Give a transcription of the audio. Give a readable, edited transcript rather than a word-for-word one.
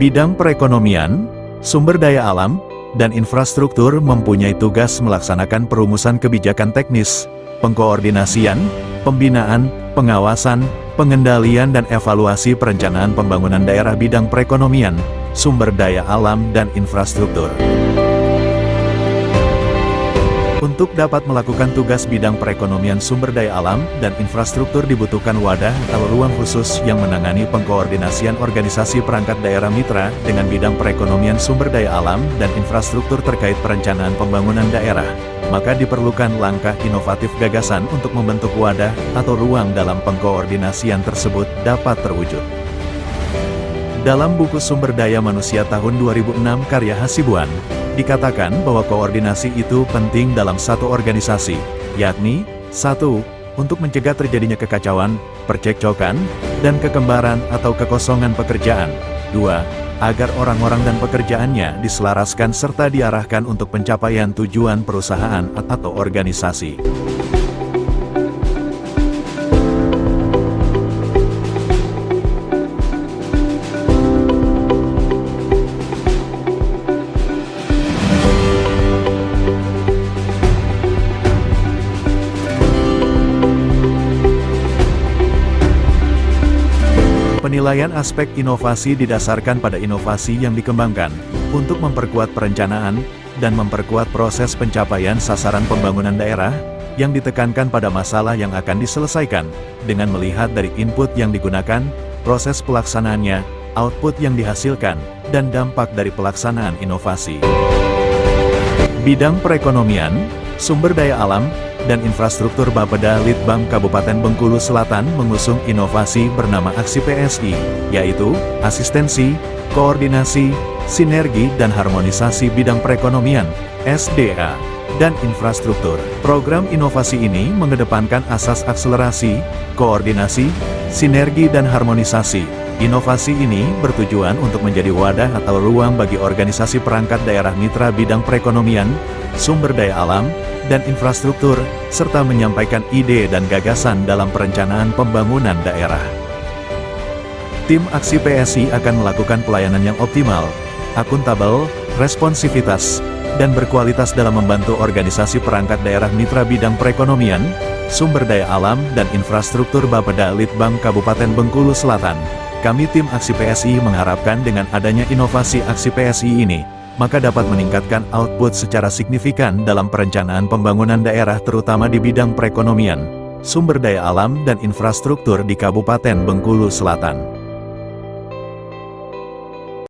Bidang perekonomian, sumber daya alam, dan infrastruktur mempunyai tugas melaksanakan perumusan kebijakan teknis, pengkoordinasian, pembinaan, pengawasan, pengendalian dan evaluasi perencanaan pembangunan daerah bidang perekonomian, sumber daya alam dan infrastruktur. Untuk dapat melakukan tugas bidang perekonomian sumber daya alam dan infrastruktur dibutuhkan wadah atau ruang khusus yang menangani pengkoordinasian organisasi perangkat daerah mitra dengan bidang perekonomian sumber daya alam dan infrastruktur terkait perencanaan pembangunan daerah. Maka diperlukan langkah inovatif gagasan untuk membentuk wadah atau ruang dalam pengkoordinasian tersebut dapat terwujud. Dalam buku Sumber Daya Manusia tahun 2006 karya Hasibuan, dikatakan bahwa koordinasi itu penting dalam satu organisasi, yakni 1. Untuk mencegah terjadinya kekacauan, percekcokan, dan kekembaran atau kekosongan pekerjaan. 2. Agar orang-orang dan pekerjaannya diselaraskan serta diarahkan untuk pencapaian tujuan perusahaan atau organisasi. Penilaian aspek inovasi didasarkan pada inovasi yang dikembangkan, untuk memperkuat perencanaan, dan memperkuat proses pencapaian sasaran pembangunan daerah, yang ditekankan pada masalah yang akan diselesaikan, dengan melihat dari input yang digunakan, proses pelaksanaannya, output yang dihasilkan, dan dampak dari pelaksanaan inovasi. Bidang perekonomian, sumber daya alam, dan infrastruktur Bapeda Litbang Kabupaten Bengkulu Selatan mengusung inovasi bernama Aksi PSI, yaitu asistensi, koordinasi, sinergi dan harmonisasi bidang perekonomian, SDA, dan infrastruktur. Program inovasi ini mengedepankan asas akselerasi, koordinasi, sinergi dan harmonisasi. Inovasi ini bertujuan untuk menjadi wadah atau ruang bagi organisasi perangkat daerah mitra bidang perekonomian, sumber daya alam, dan infrastruktur, serta menyampaikan ide dan gagasan dalam perencanaan pembangunan daerah. Tim Aksi PSI akan melakukan pelayanan yang optimal, akuntabel, responsivitas, dan berkualitas dalam membantu organisasi perangkat daerah mitra bidang perekonomian, sumber daya alam, dan infrastruktur Bapeda Litbang Kabupaten Bengkulu Selatan. Kami tim Aksi PSI mengharapkan dengan adanya inovasi Aksi PSI ini, maka dapat meningkatkan output secara signifikan dalam perencanaan pembangunan daerah terutama di bidang perekonomian, sumber daya alam dan infrastruktur di Kabupaten Bengkulu Selatan.